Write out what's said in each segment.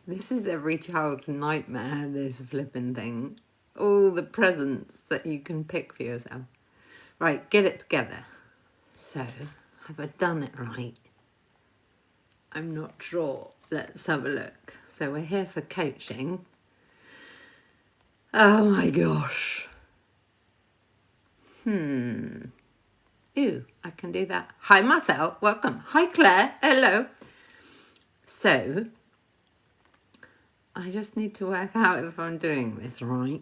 This is every child's nightmare, this flipping thing. All the presents that you can pick for yourself. Right, get it together. So, have I done it right? I'm not sure. Let's have a look. So we're here for coaching. Oh my gosh. Ooh, I can do that. Hi Marcel, welcome. Hi Claire, hello. So, I just need to work out if I'm doing this right.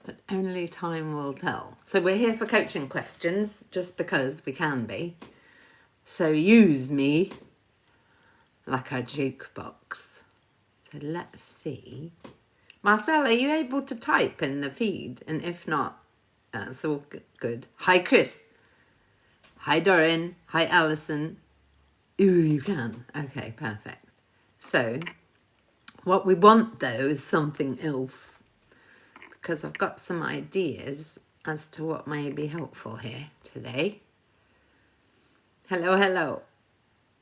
But only time will tell. So we're here for coaching questions, just because we can be. So use me like a jukebox. So let's see. Marcel, are you able to type in the feed? And if not, that's all good. Hi Chris. Hi Doreen. Hi Alison. Ooh, you can. Okay, perfect. So what we want though is something else, because I've got some ideas as to what may be helpful here today. Hello, hello.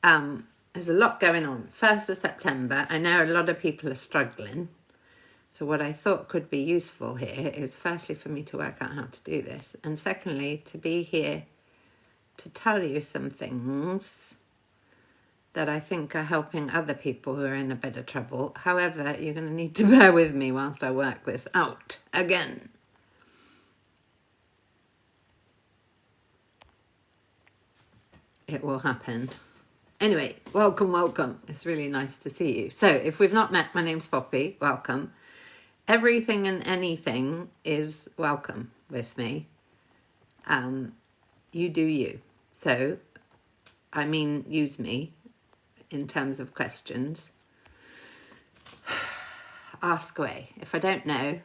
There's a lot going on. 1st of September, I know a lot of people are struggling. So what I thought could be useful here is firstly for me to work out how to do this, and secondly to be here to tell you some things that I think are helping other people who are in a bit of trouble. However, you're going to need to bear with me whilst I work this out again. It will happen. Anyway, welcome, welcome. It's really nice to see you. So if we've not met, my name's Poppy. Welcome. Everything and anything is welcome with me. You do you. So, I mean, use me in terms of questions. Ask away. If I don't know,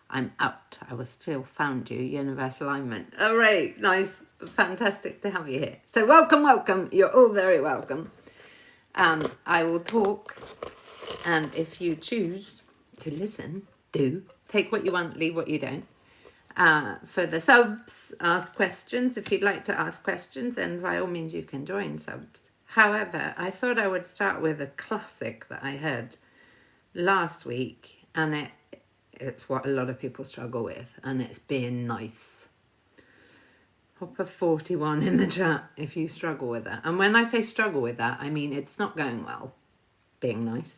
I'm out. I will still found you. Universal alignment. All right. Nice. Fantastic to have you here. So welcome, welcome. You're all very welcome. I will talk. And if you choose to listen, do. Take what you want, leave what you don't. For the subs, ask questions. If you'd like to ask questions, then by all means you can join subs. However, I thought I would start with a classic that I heard last week, and it's what a lot of people struggle with, and it's being nice. Pop a 41 in the chat if you struggle with that. And when I say struggle with that, I mean it's not going well, being nice.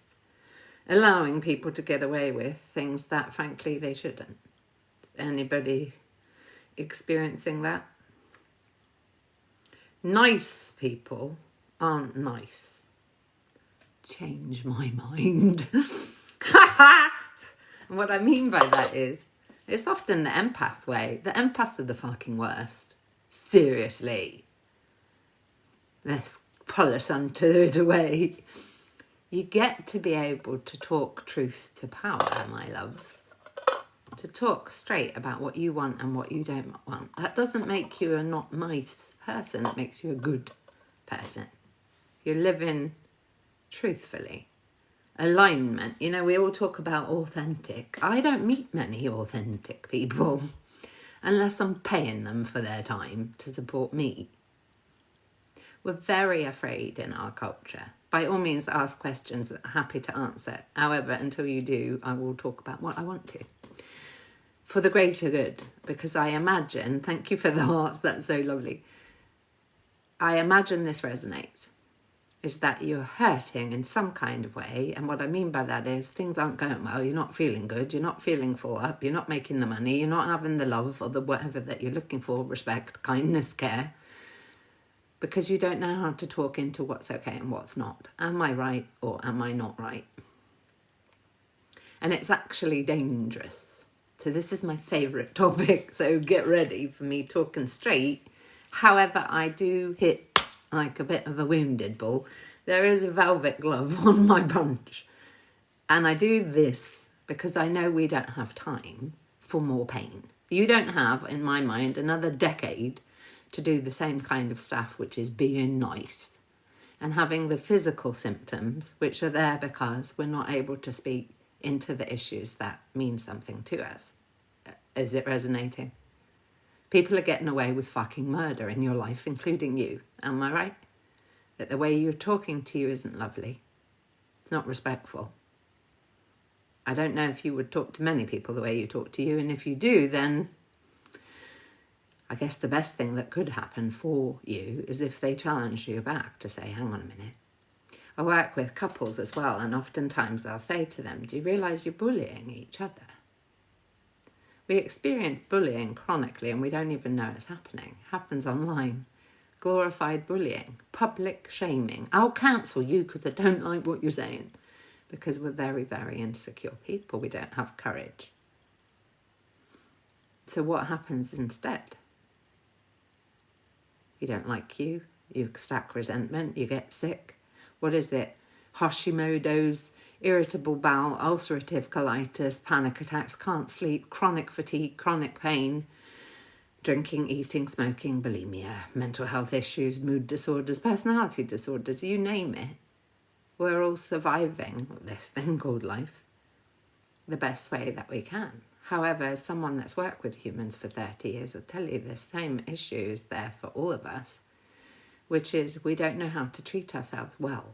Allowing people to get away with things that frankly they shouldn't. Anybody experiencing that? Nice people aren't nice. Change my mind. And what I mean by that is, it's often the empath way. The empaths are the fucking worst. Seriously. Let's polish onto it away. You get to be able to talk truth to power, my loves. To talk straight about what you want and what you don't want. That doesn't make you a not nice person. It makes you a good person. You're living truthfully. Alignment. You know, we all talk about authentic. I don't meet many authentic people unless I'm paying them for their time to support me. We're very afraid in our culture. By all means, ask questions that I'm happy to answer. However, until you do, I will talk about what I want to. For the greater good, because I imagine, thank you for the hearts, that's so lovely. I imagine this resonates, is that you're hurting in some kind of way. And what I mean by that is things aren't going well. You're not feeling good. You're not feeling full up. You're not making the money. You're not having the love or the whatever that you're looking for, respect, kindness, care, because you don't know how to talk into what's okay and what's not. Am I right or am I not right? And it's actually dangerous. So this is my favourite topic, so get ready for me talking straight. However, I do hit like a bit of a wounded bull. There is a velvet glove on my bunch. And I do this because I know we don't have time for more pain. You don't have, in my mind, another decade to do the same kind of stuff, which is being nice. And having the physical symptoms, which are there because we're not able to speak into the issues that mean something to us. Is it resonating? People are getting away with fucking murder in your life, including you. Am I right? That the way you're talking to you isn't lovely. It's not respectful. I don't know if you would talk to many people the way you talk to you, and if you do, then I guess the best thing that could happen for you is if they challenge you back to say, hang on a minute. I work with couples as well, and oftentimes I'll say to them, do you realise you're bullying each other? We experience bullying chronically and we don't even know it's happening. It happens online. Glorified bullying, public shaming. I'll cancel you because I don't like what you're saying. Because we're very, very insecure people. We don't have courage. So what happens instead? You don't like you stack resentment, you get sick. What is it? Hashimoto's, irritable bowel, ulcerative colitis, panic attacks, can't sleep, chronic fatigue, chronic pain, drinking, eating, smoking, bulimia, mental health issues, mood disorders, personality disorders, you name it. We're all surviving this thing called life the best way that we can. However, as someone that's worked with humans for 30 years, I'll tell you the same issue is there for all of us, which is we don't know how to treat ourselves well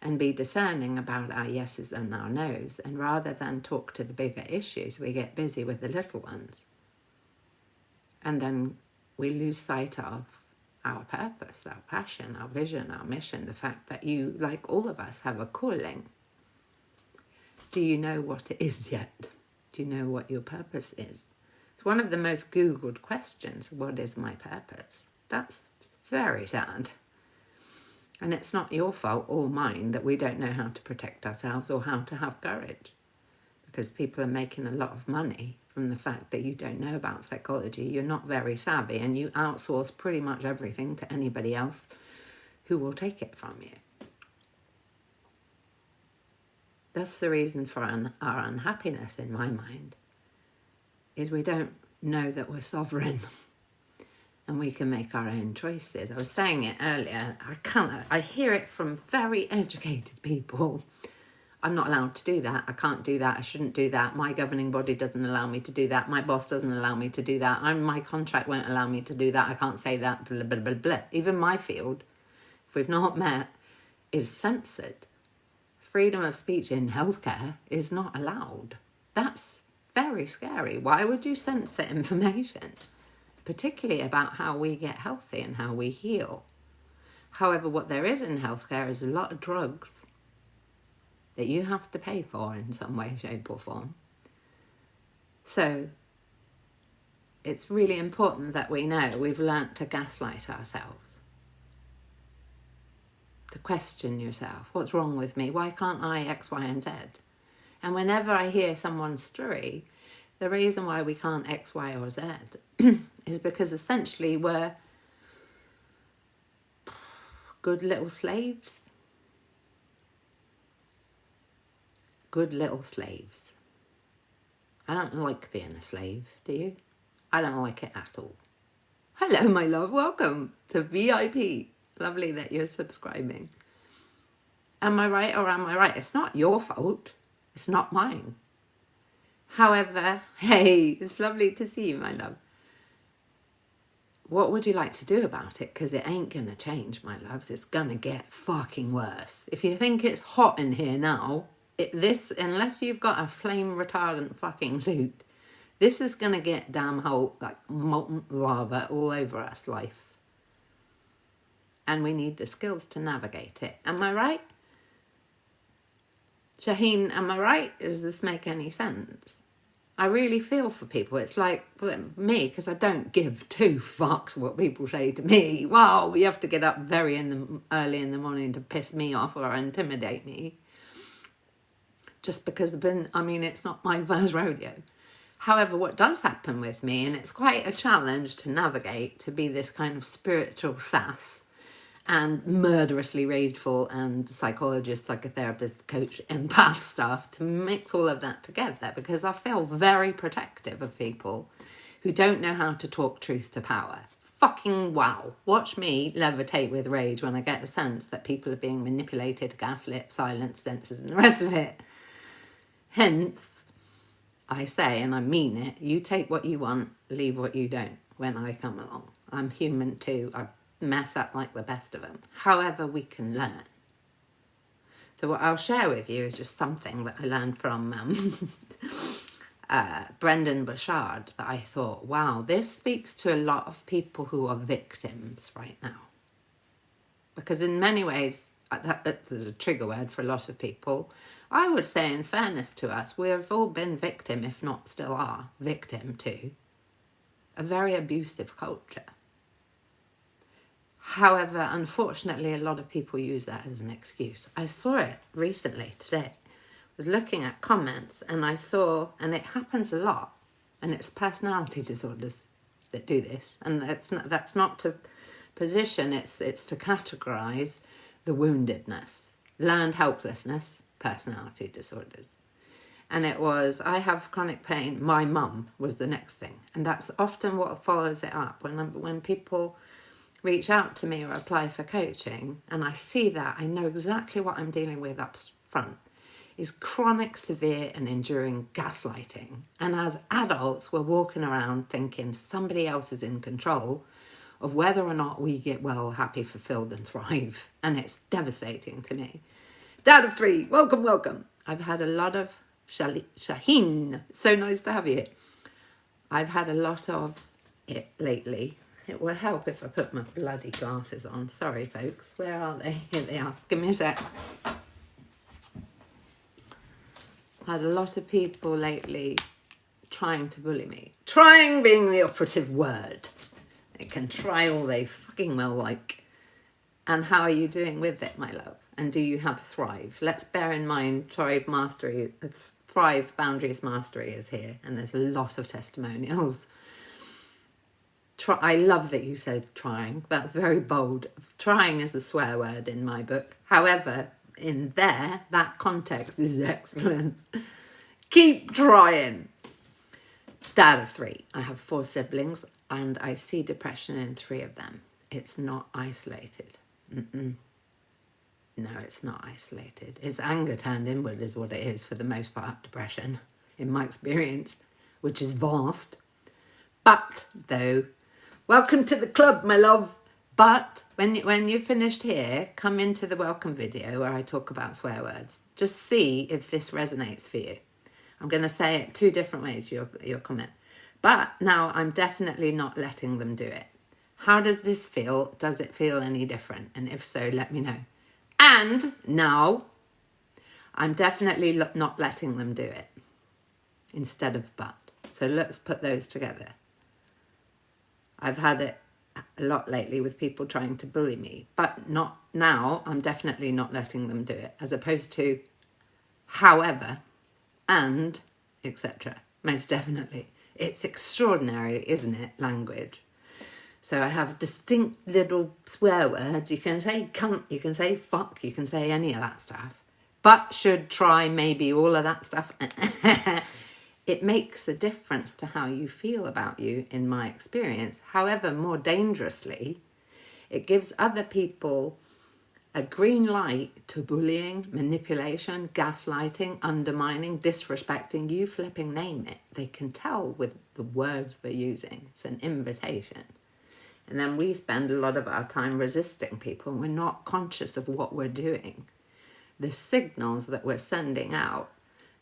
and be discerning about our yeses and our nos. And rather than talk to the bigger issues, we get busy with the little ones. And then we lose sight of our purpose, our passion, our vision, our mission, the fact that you, like all of us, have a calling. Do you know what it is yet? Do you know what your purpose is? It's one of the most Googled questions, what is my purpose? That's very sad. And it's not your fault or mine that we don't know how to protect ourselves or how to have courage. Because people are making a lot of money from the fact that you don't know about psychology, you're not very savvy, and you outsource pretty much everything to anybody else who will take it from you. That's the reason for our unhappiness, in my mind, is we don't know that we're sovereign and we can make our own choices. I was saying it earlier, I hear it from very educated people. I'm not allowed to do that. I can't do that. I shouldn't do that. My governing body doesn't allow me to do that. My boss doesn't allow me to do that. My contract won't allow me to do that. I can't say that, blah, blah, blah, blah. Even my field, if we've not met, is censored. Freedom of speech in healthcare is not allowed. That's very scary. Why would you censor information? Particularly about how we get healthy and how we heal. However, what there is in healthcare is a lot of drugs that you have to pay for in some way, shape or form. So it's really important that we know we've learnt to gaslight ourselves. To question yourself, what's wrong with me? Why can't I X, Y, and Z? And whenever I hear someone's story, the reason why we can't X, Y, or Z is because essentially we're good little slaves. Good little slaves. I don't like being a slave, do you? I don't like it at all. Hello, my love. Welcome to VIP. Lovely that you're subscribing. Am I right or am I right? It's not your fault. It's not mine. However, hey, it's lovely to see you, my love. What would you like to do about it? Because it ain't going to change, my loves. It's going to get fucking worse. If you think it's hot in here now, unless you've got a flame retardant fucking suit, this is going to get damn hot, like molten lava all over us, life. And we need the skills to navigate it. Am I right? Shaheen, am I right? Does this make any sense? I really feel for people. It's like me, because I don't give two fucks what people say to me. Wow, you have to get up very early in the morning to piss me off or intimidate me. Just because it's not my first rodeo. However, what does happen with me, and it's quite a challenge to navigate, to be this kind of spiritual sass and murderously rageful and psychologist, psychotherapist, coach, empath stuff, to mix all of that together, because I feel very protective of people who don't know how to talk truth to power. Fucking wow. Watch me levitate with rage when I get a sense that people are being manipulated, gaslit, silenced, censored, and the rest of it. Hence, I say, and I mean it, you take what you want, leave what you don't when I come along. I'm human too. I mess up like the best of them. However, we can learn. So what I'll share with you is just something that I learned from Brendan Burchard that I thought, wow, this speaks to a lot of people who are victims right now. Because in many ways, that is a trigger word for a lot of people. I would say, in fairness to us, we have all been victim, if not still are, victim to a very abusive culture. However, unfortunately, a lot of people use that as an excuse. I saw it recently, today. I was looking at comments and I saw, and it happens a lot, and it's personality disorders that do this. And that's not to position, it's to categorise the woundedness, learned helplessness, personality disorders. And it was, I have chronic pain, my mum was the next thing. And that's often what follows it up. When people reach out to me or apply for coaching, and I see that, I know exactly what I'm dealing with up front, is chronic, severe and enduring gaslighting. And as adults, we're walking around thinking somebody else is in control of whether or not we get well, happy, fulfilled and thrive. And it's devastating to me. Dad of 3, welcome, welcome. I've had a lot of, Shaheen, so nice to have you here. I've had a lot of it lately. It will help if I put my bloody glasses on. Sorry, folks. Where are they? Here they are. Give me a sec. Had a lot of people lately trying to bully me. Trying being the operative word. They can try all they fucking well like. And how are you doing with it, my love? And do you have Thrive? Let's bear in mind Thrive Boundaries Mastery is here. And there's a lot of testimonials. I love that you said trying. That's very bold. Trying is a swear word in my book. However, in there, that context is excellent. Keep trying. Dad of 3. I have 4 siblings and I see depression in 3 of them. It's not isolated. No, it's not isolated. It's anger turned inward is what it is for the most part, depression, in my experience, which is vast. But, though, welcome to the club, my love. But when you're finished here, come into the welcome video where I talk about swear words. Just see if this resonates for you. I'm going to say it 2 different ways, your comment. But now I'm definitely not letting them do it. How does this feel? Does it feel any different? And if so, let me know. And now I'm definitely not letting them do it instead of but. So let's put those together. I've had it a lot lately with people trying to bully me, but not now. I'm definitely not letting them do it, as opposed to however and etc. Most definitely. It's extraordinary, isn't it, language? So I have distinct little swear words. You can say cunt, you can say fuck, you can say any of that stuff. But should, try, maybe, all of that stuff. It makes a difference to how you feel about you, in my experience. However, more dangerously, it gives other people a green light to bullying, manipulation, gaslighting, undermining, disrespecting. You flipping name it. They can tell with the words we're using. It's an invitation. And then we spend a lot of our time resisting people, and we're not conscious of what we're doing. The signals that we're sending out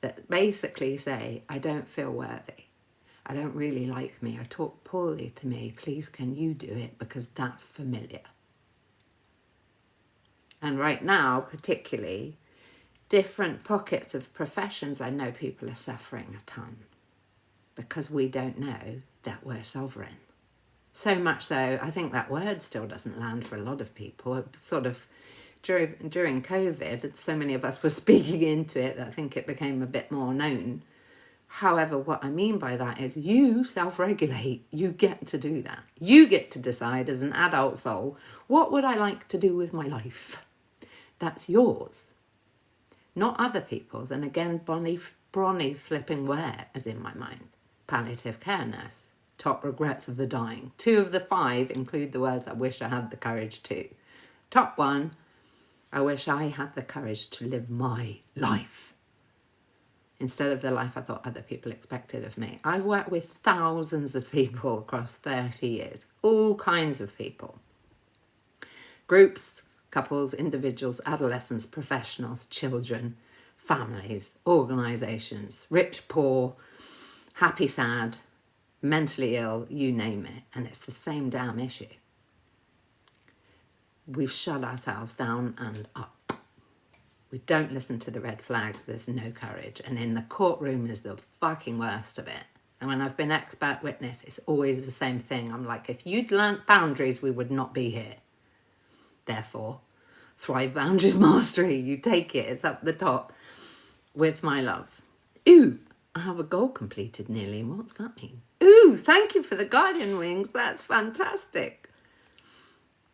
that basically say, I don't feel worthy. I don't really like me. I talk poorly to me. Please, can you do it? Because that's familiar. And right now, particularly, different pockets of professions, I know people are suffering a ton because we don't know that we're sovereign. So much so, I think that word still doesn't land for a lot of people. It sort of, during COVID, so many of us were speaking into it that I think it became a bit more known. However, what I mean by that is you self-regulate. You get to do that. You get to decide as an adult soul, what would I like to do with my life? That's yours, not other people's. And again, Bronnie flipping where is in my mind. Palliative care nurse. Top regrets of the dying. 2 of the 5 include the words, I wish I had the courage to. Top 1, I wish I had the courage to live my life instead of the life I thought other people expected of me. I've worked with thousands of people across 30 years, all kinds of people. Groups, Couples, individuals, adolescents, professionals, children, families, organisations, rich, poor, happy, sad, mentally ill, you name it. And it's the same damn issue. We've shut ourselves down and up. We don't listen to the red flags. There's no courage. And in the courtroom is the fucking worst of it. And when I've been expert witness, it's always the same thing. I'm like, if you'd learnt boundaries, we would not be here. Therefore, Thrive Boundaries Mastery. You take it. It's up the top. With my love. Ooh, I have a goal completed nearly. What's that mean? Ooh, thank you for the guardian wings. That's fantastic.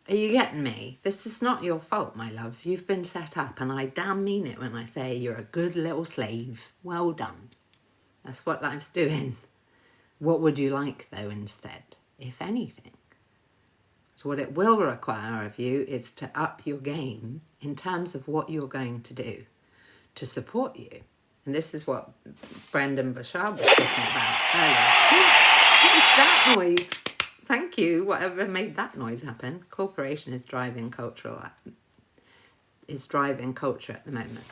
Are you getting me? This is not your fault, my loves. You've been set up, and I damn mean it when I say you're a good little slave. Well done. That's what life's doing. What would you like, though, instead, if anything? So what it will require of you is to up your game in terms of what you're going to do to support you. And this is what Brendan Bashar was talking about earlier. What was that noise? Thank you, whatever made that noise happen. Corporation is driving culture at the moment.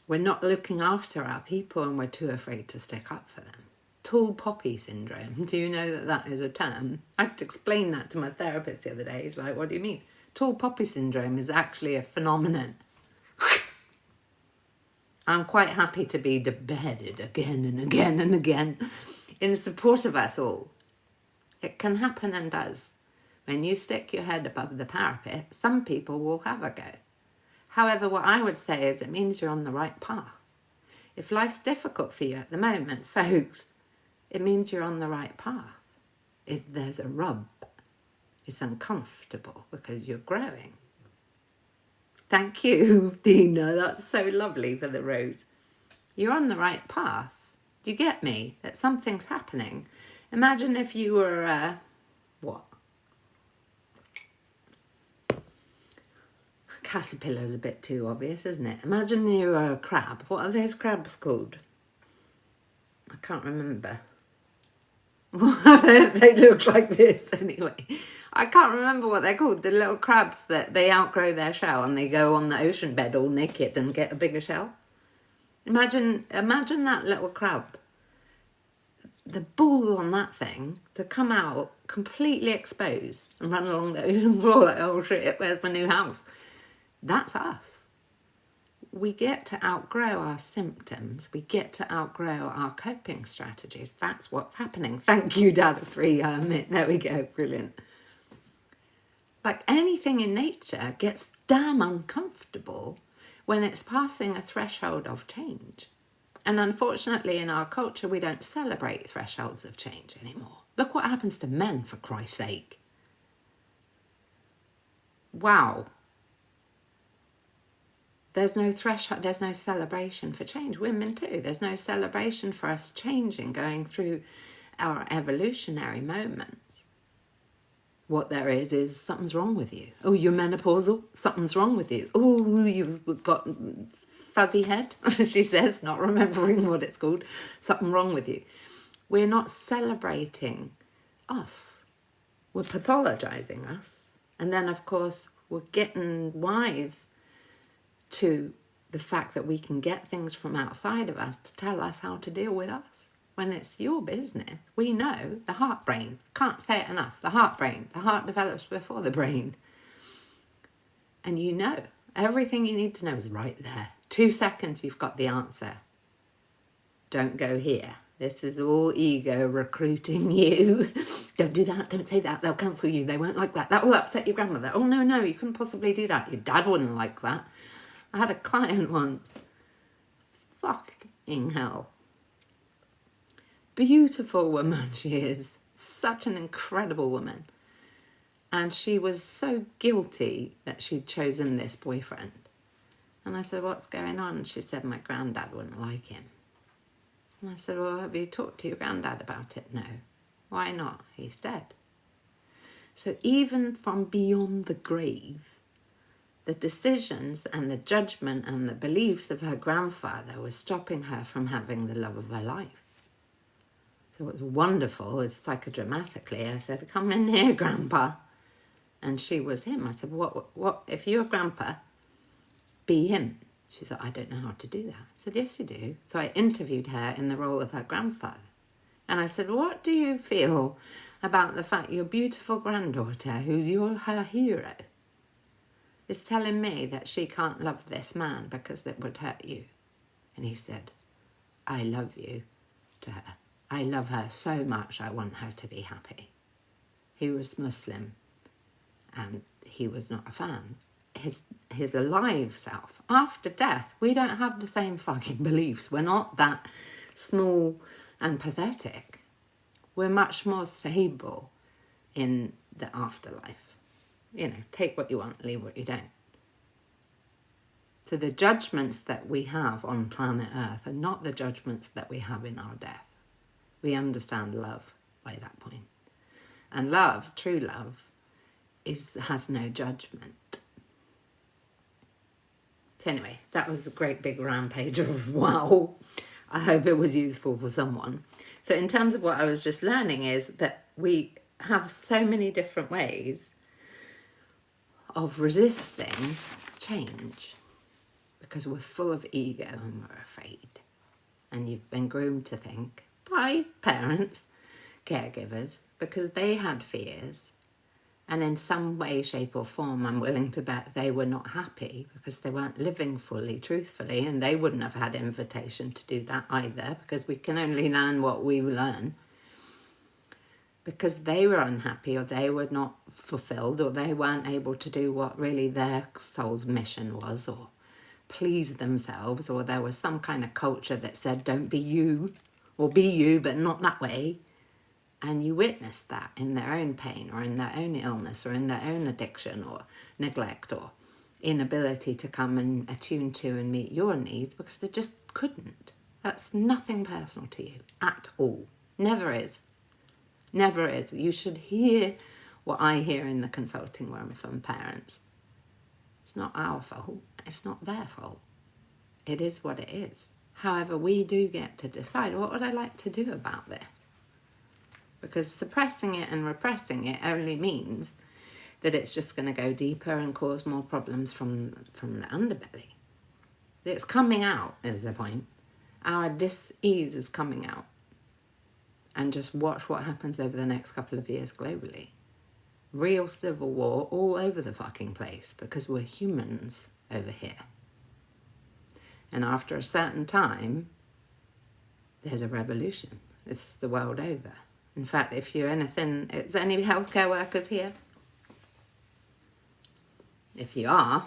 We're not looking after our people and we're too afraid to stick up for them. Tall poppy syndrome. Do you know that that is a term? I had to explain that to my therapist the other day. He's like, what do you mean? Tall poppy syndrome is actually a phenomenon. I'm quite happy to be beheaded again and again and again in support of us all. It can happen and does. When you stick your head above the parapet, some people will have a go. However, what I would say is it means you're on the right path. If life's difficult for you at the moment, folks, it means you're on the right path. There's a rub. It's uncomfortable because you're growing. Thank you, Dina. That's so lovely for the rose. You're on the right path. Do you get me? That something's happening. Imagine if you were, what? Caterpillar is a bit too obvious, isn't it? Imagine you were a crab. What are those crabs called? I can't remember. They look like this anyway. I can't remember what they're called. The little crabs that they outgrow their shell and they go on the ocean bed all naked and get a bigger shell. Imagine that little crab. The ball on that thing to come out completely exposed and run along the ocean floor like, oh shit, where's my new house? That's us. We get to outgrow our symptoms. We get to outgrow our coping strategies. That's what's happening. Thank you, Dad of 3 Hermit. There we go. Brilliant. Like anything in nature gets damn uncomfortable when it's passing a threshold of change. And unfortunately, in our culture, we don't celebrate thresholds of change anymore. Look what happens to men, for Christ's sake. Wow. There's no threshold, there's no celebration for change. Women too. There's no celebration for us changing, going through our evolutionary moments. What there is something's wrong with you. Oh, you're menopausal? Something's wrong with you. Oh, you've got fuzzy head, she says, not remembering what it's called. Something wrong with you. We're not celebrating us. We're pathologizing us. And then, of course, we're getting wise to the fact that we can get things from outside of us to tell us how to deal with us. When it's your business, we know the heart brain. Can't say it enough. The heart brain. The heart develops before the brain. And you know, everything you need to know is right there. 2 seconds, you've got the answer. Don't go here. This is all ego recruiting you. Don't do that. Don't say that. They'll cancel you. They won't like that. That will upset your grandmother. Oh, no, you couldn't possibly do that. Your dad wouldn't like that. I had a client once. Fucking hell. Beautiful woman she is. Such an incredible woman. And she was so guilty that she'd chosen this boyfriend. And I said, what's going on? And she said, my granddad wouldn't like him. And I said, well, have you talked to your granddad about it? No. Why not? He's dead. So even from beyond the grave, the decisions and the judgment and the beliefs of her grandfather was stopping her from having the love of her life. So it was wonderful, it's psychodramatically. I said, come in here, Grandpa. And she was him. I said, what, if you're grandpa, be him. She said, I don't know how to do that. I said, yes, you do. So I interviewed her in the role of her grandfather. And I said, what do you feel about the fact your beautiful granddaughter, you're her hero, is telling me that she can't love this man because it would hurt you? And he said, I love you to her. I love her so much, I want her to be happy. He was Muslim and he was not a fan. His alive self, after death, we don't have the same fucking beliefs. We're not that small and pathetic. We're much more stable in the afterlife. You know, take what you want, leave what you don't. So the judgments that we have on planet Earth are not the judgments that we have in our death. We understand love by that point. And love, true love, has no judgment. So anyway, that was a great big rampage of wow. I hope it was useful for someone. So in terms of what I was just learning is that we have so many different ways of resisting change because we're full of ego and we're afraid. And you've been groomed to think by parents, caregivers, because they had fears. And in some way, shape or form, I'm willing to bet they were not happy because they weren't living fully, truthfully, and they wouldn't have had invitation to do that either because we can only learn what we learn. Because they were unhappy or they were not fulfilled or they weren't able to do what really their soul's mission was or please themselves, or there was some kind of culture that said don't be you or be you but not that way. And you witness that in their own pain or in their own illness or in their own addiction or neglect or inability to come and attune to and meet your needs because they just couldn't. That's nothing personal to you at all. Never is. Never is. You should hear what I hear in the consulting room from parents. It's not our fault. It's not their fault. It is what it is. However, we do get to decide, what would I like to do about this? Because suppressing it and repressing it only means that it's just going to go deeper and cause more problems from the underbelly. It's coming out is the point. Our dis-ease is coming out. And just watch what happens over the next couple of years globally. Real civil war all over the fucking place because we're humans over here. And after a certain time, there's a revolution. It's the world over. In fact, if you're anything, is there any healthcare workers here? If you are,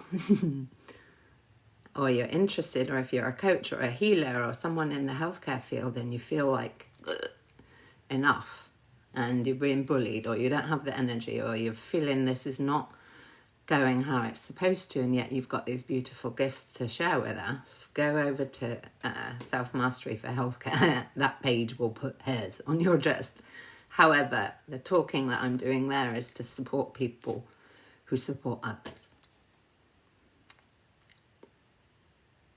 or you're interested, or if you're a coach or a healer or someone in the healthcare field and you feel like enough and you're being bullied or you don't have the energy or you're feeling this is not going how it's supposed to and yet you've got these beautiful gifts to share with us, go over to Self-Mastery for Healthcare. That page will put hairs on your chest. However, the talking that I'm doing there is to support people who support others.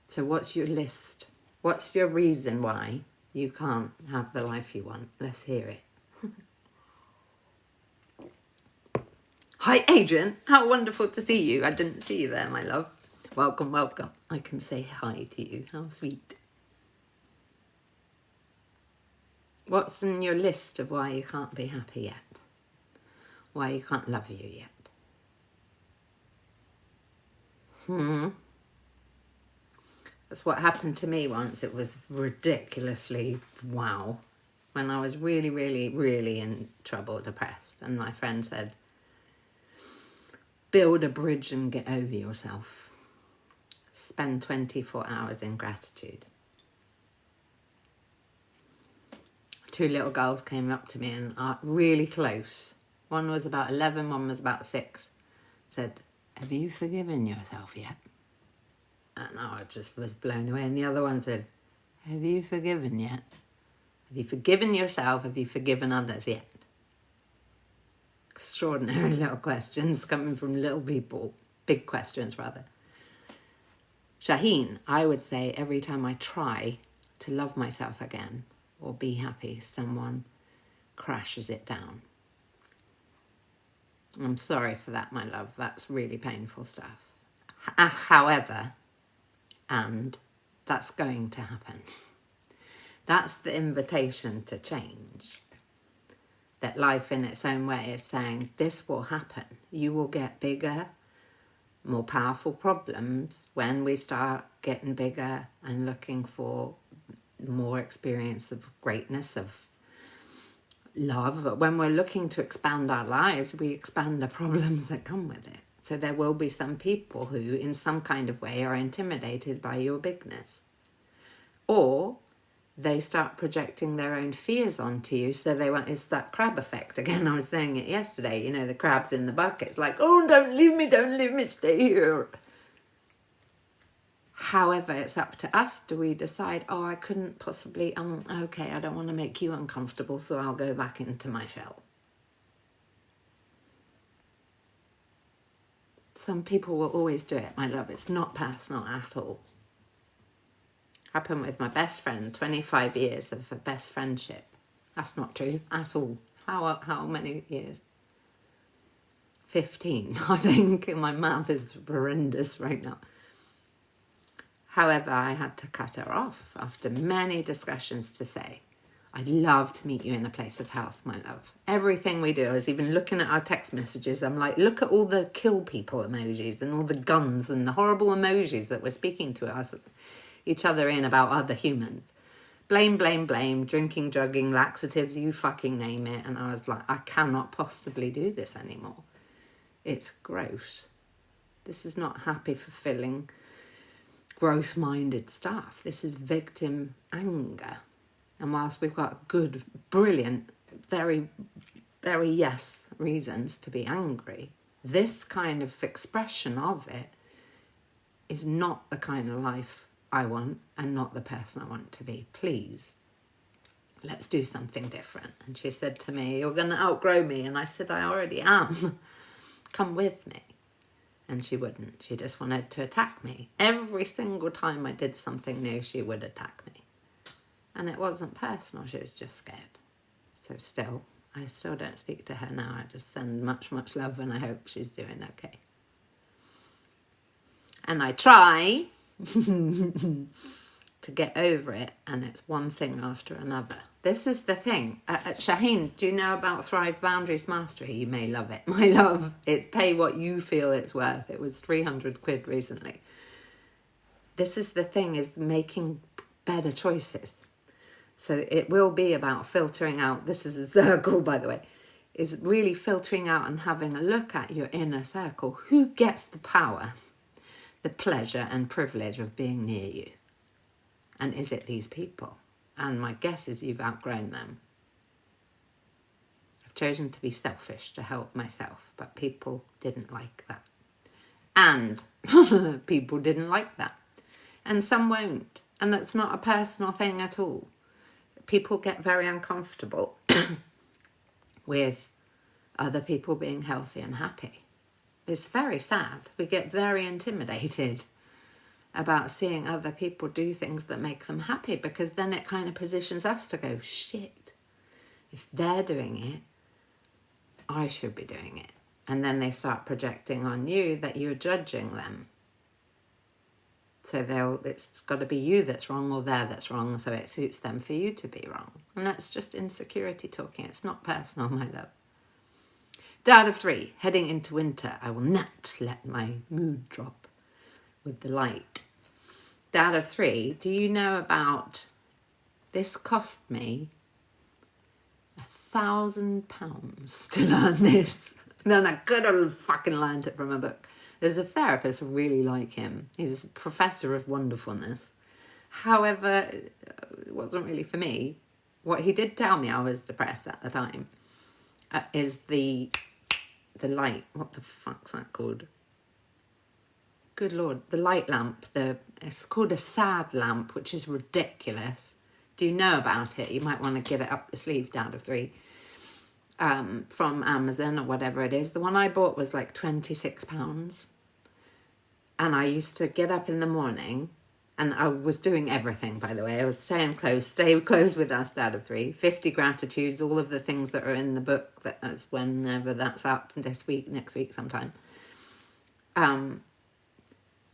So what's your list? What's your reason why you can't have the life you want? Let's hear it. Hi, Adrian. How wonderful to see you. I didn't see you there, my love. Welcome, welcome. I can say hi to you. How sweet. What's in your list of why you can't be happy yet? Why you can't love you yet? That's what happened to me once. It was ridiculously wow. When I was really, really, really in trouble, depressed. And my friend said, build a bridge and get over yourself. Spend 24 hours in gratitude. 2 little girls came up to me and are really close. One was about 11, one was about 6. Said, have you forgiven yourself yet? And I just was blown away. And the other one said, have you forgiven yet? Have you forgiven yourself? Have you forgiven others yet? Extraordinary little questions coming from little people. Big questions, rather. Shaheen, I would say every time I try to love myself again or be happy, someone crashes it down. I'm sorry for that, my love. That's really painful stuff. However, and that's going to happen. That's the invitation to change. That life in its own way is saying, this will happen. You will get bigger, more powerful problems when we start getting bigger and looking for more experience of greatness, of love. But when we're looking to expand our lives, we expand the problems that come with it. So there will be some people who, in some kind of way, are intimidated by your bigness. Or they start projecting their own fears onto you. So they want, it's that crab effect. Again, I was saying it yesterday, you know, the crabs in the bucket. It's like, oh, don't leave me, stay here. However, it's up to us. Do we decide, oh, I couldn't possibly, okay, I don't want to make you uncomfortable, so I'll go back into my shell. Some people will always do it, my love. It's not personal at all. Happened with my best friend, 25 years of a best friendship. That's not true at all. How many years? 15, I think. My math is horrendous right now. However, I had to cut her off after many discussions to say, I'd love to meet you in a place of health, my love. Everything we do, I was even looking at our text messages. I'm like, look at all the kill people emojis and all the guns and the horrible emojis that we're speaking to us, each other in about other humans. Blame, blame, blame, drinking, drugging, laxatives, you fucking name it. And I was like, I cannot possibly do this anymore. It's gross. This is not happy, fulfilling, growth-minded stuff. This is victim anger. And whilst we've got good, brilliant, very, very yes reasons to be angry, this kind of expression of it is not the kind of life I want and not the person I want to be. Please, let's do something different. And she said to me, you're going to outgrow me. And I said, I already am. Come with me. And she wouldn't. She just wanted to attack me. Every single time I did something new, she would attack me. And it wasn't personal. She was just scared. So I still don't speak to her now. I just send much, much love and I hope she's doing okay. And I try to get over it, and it's one thing after another. This is the thing. Shaheen, do you know about Thrive Boundaries Mastery? You may love it. My love, it's pay what you feel it's worth. It was 300 quid recently. This is the thing, is making better choices. So it will be about filtering out, this is a circle, by the way, is really filtering out and having a look at your inner circle. Who gets the power, the pleasure and privilege of being near you? And is it these people? And my guess is you've outgrown them. I've chosen to be selfish to help myself, but people didn't like that. And people didn't like that. And some won't. And that's not a personal thing at all. People get very uncomfortable with other people being healthy and happy. It's very sad. We get very intimidated about seeing other people do things that make them happy, because then it kind of positions us to go, shit, if they're doing it, I should be doing it. And then they start projecting on you that you're judging them. So it's got to be you that's wrong or there that's wrong, so it suits them for you to be wrong. And that's just insecurity talking. It's not personal, my love. Dad of 3, heading into winter. I will not let my mood drop with the light. Dad of 3, do you know about, this cost me £1,000 to learn this. Then I could have fucking learned it from a book. There's a therapist, I really like him. He's a professor of wonderfulness. However, it wasn't really for me. What he did tell me, I was depressed at the time, is the light. What the fuck's that called? Good Lord. The light lamp. It's called a sad lamp, which is ridiculous. Do you know about it? You might want to get it up your sleeve, Dad of 3. From Amazon or whatever it is. The one I bought was like £26. And I used to get up in the morning And I was doing everything, by the way. I was stay close with our dad of 3, 50 gratitudes, all of the things that are in the book. That's whenever that's up, this week, next week sometime.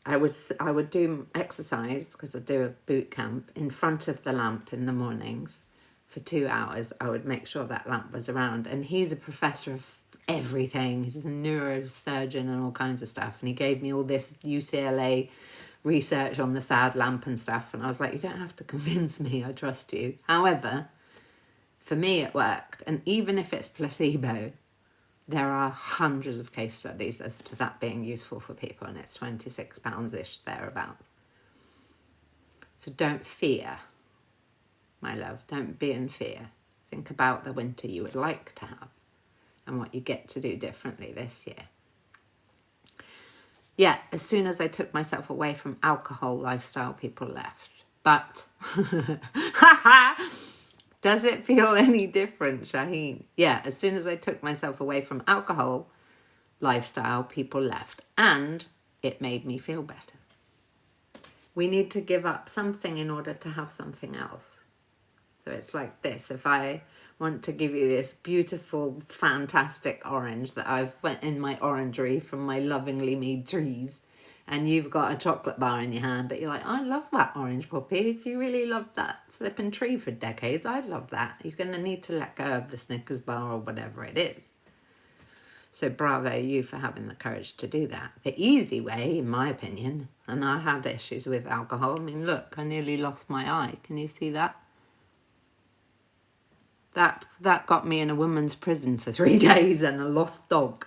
I would do exercise, because I do a boot camp, in front of the lamp in the mornings for 2 hours. I would make sure that lamp was around. And he's a professor of everything. He's a neurosurgeon and all kinds of stuff. And he gave me all this UCLA research on the sad lamp and stuff. And I was like, you don't have to convince me. I trust you. However, for me, it worked. And even if it's placebo, there are hundreds of case studies as to that being useful for people, and it's £26-ish thereabouts. So don't fear, my love. Don't be in fear. Think about the winter you would like to have and what you get to do differently this year. Yeah, as soon as I took myself away from alcohol lifestyle, people left. But does it feel any different, Shaheen? Yeah, as soon as I took myself away from alcohol lifestyle, people left. And it made me feel better. We need to give up something in order to have something else. So it's like this. If I want to give you this beautiful, fantastic orange that I've put in my orangery from my lovingly made trees, and you've got a chocolate bar in your hand, but you're like, I love that orange, Poppy. If you really loved that flipping tree for decades, I'd love that. You're going to need to let go of the Snickers bar or whatever it is. So bravo you for having the courage to do that. The easy way, in my opinion, and I had issues with alcohol. I mean, look, I nearly lost my eye. Can you see that? That got me in a woman's prison for 3 days and a lost dog.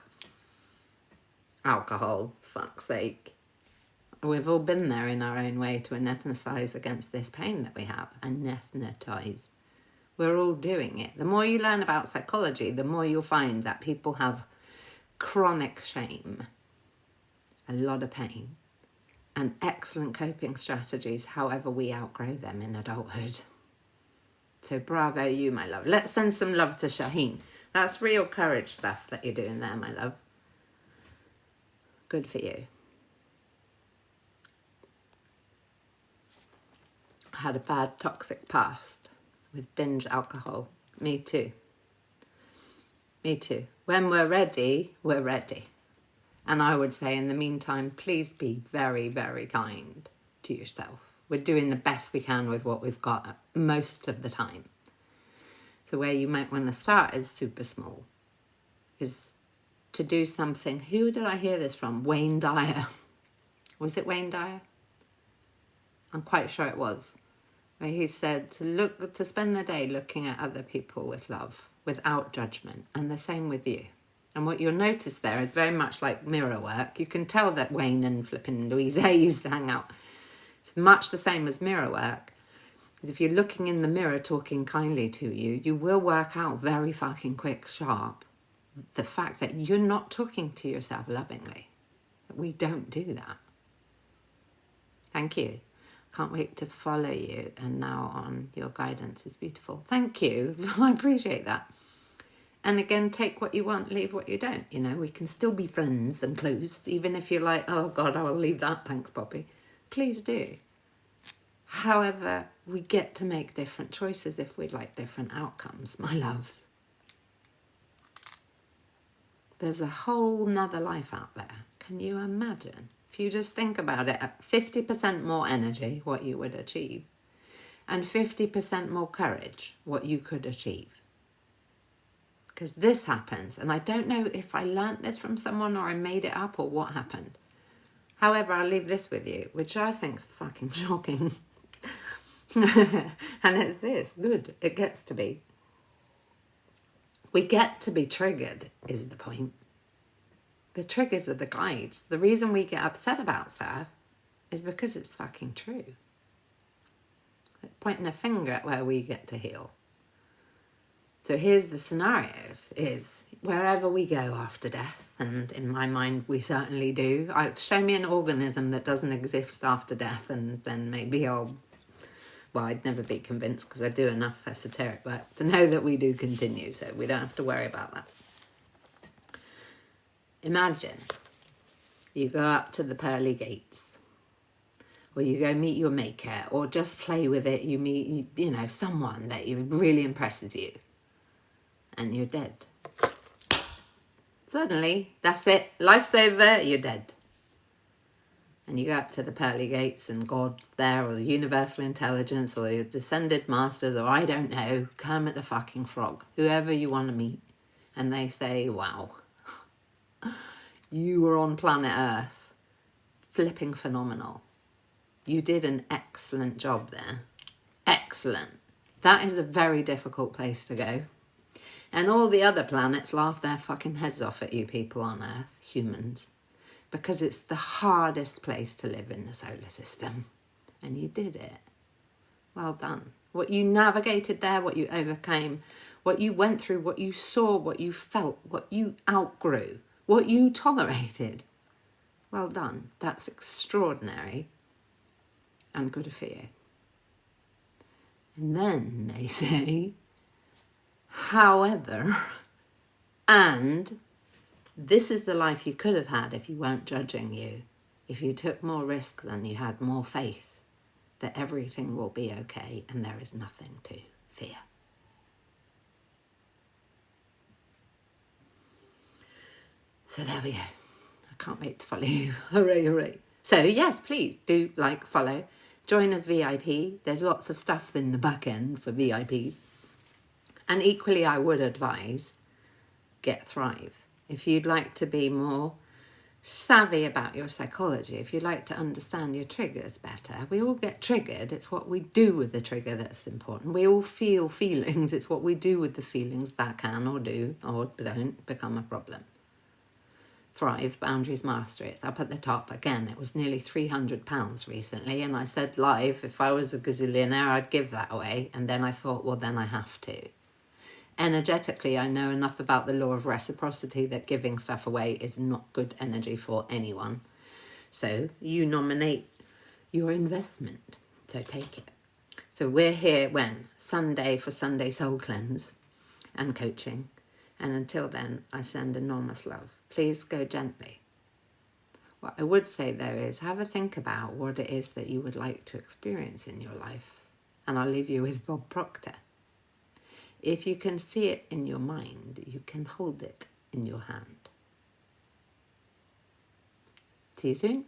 Alcohol, fuck's sake. We've all been there in our own way to anesthetise against this pain that we have. Anesthetise. We're all doing it. The more you learn about psychology, the more you'll find that people have chronic shame, a lot of pain, and excellent coping strategies, however we outgrow them in adulthood. So bravo you, my love. Let's send some love to Shaheen. That's real courage stuff that you're doing there, my love. Good for you. I had a bad toxic past with binge alcohol. Me too. Me too. When we're ready, we're ready. And I would say in the meantime, please be very, very kind to yourself. We're doing the best we can with what we've got most of the time. So where you might want to start is super small. Is to do something. Who did I hear this from? Wayne Dyer. Was it Wayne Dyer? I'm quite sure it was. Where he said to spend the day looking at other people with love, without judgment, and the same with you. And what you'll notice there is very much like mirror work. You can tell that Wayne and flipping Louise A used to hang out. It's much the same as mirror work. If you're looking in the mirror talking kindly to you, you will work out very fucking quick, sharp, the fact that you're not talking to yourself lovingly. We don't do that. Thank you. Can't wait to follow you. And now on, your guidance is beautiful. Thank you. I appreciate that. And again, take what you want, leave what you don't. You know, we can still be friends and close, even if you're like, oh God, I will leave that. Thanks, Poppy. Please do. However, we get to make different choices if we like different outcomes, my loves. There's a whole nother life out there. Can you imagine? If you just think about it, at 50% more energy, what you would achieve, and 50% more courage, what you could achieve. Because this happens, and I don't know if I learnt this from someone or I made it up or what happened. However, I'll leave this with you, which I think is fucking shocking. And it's this, good, it gets to be. We get to be triggered, is the point. The triggers are the guides. The reason we get upset about stuff is because it's fucking true. Like pointing a finger at where we get to heal. So here's the scenarios, is wherever we go after death, and in my mind we certainly do. Show me an organism that doesn't exist after death, and then maybe I'd never be convinced because I do enough esoteric work to know that we do continue, so we don't have to worry about that. Imagine you go up to the pearly gates or you go meet your maker, or just play with it, you meet, you know, someone that really impresses you, and you're dead. Suddenly, that's it, life's over, you're dead. And you go up to the pearly gates and God's there, or the universal intelligence, or your descended masters, or I don't know, Kermit the fucking Frog, whoever you want to meet. And they say, wow, you were on planet Earth, flipping phenomenal. You did an excellent job there. Excellent. That is a very difficult place to go. And all the other planets laugh their fucking heads off at you people on Earth, humans, because it's the hardest place to live in the solar system. And you did it. Well done. What you navigated there, what you overcame, what you went through, what you saw, what you felt, what you outgrew, what you tolerated. Well done. That's extraordinary and good for you. And then they say, however, and this is the life you could have had if you weren't judging you, if you took more risk than you had more faith that everything will be okay and there is nothing to fear. So there we go. I can't wait to follow you. Hooray, hooray. So yes, please do like, follow. Join as VIP. There's lots of stuff in the back end for VIPs. And equally, I would advise get Thrive. If you'd like to be more savvy about your psychology, if you'd like to understand your triggers better, we all get triggered. It's what we do with the trigger that's important. We all feel feelings. It's what we do with the feelings that can or do or don't become a problem. Thrive, Boundaries Mastery. It's up at the top. Again, it was nearly £300 recently, and I said live, if I was a gazillionaire, I'd give that away. And then I thought, well, then I have to. Energetically, I know enough about the law of reciprocity that giving stuff away is not good energy for anyone. So you nominate your investment. So take it. So we're here when? Sunday for Sunday Soul Cleanse and coaching. And until then, I send enormous love. Please go gently. What I would say, though, is have a think about what it is that you would like to experience in your life. And I'll leave you with Bob Proctor. If you can see it in your mind, you can hold it in your hand. See you soon.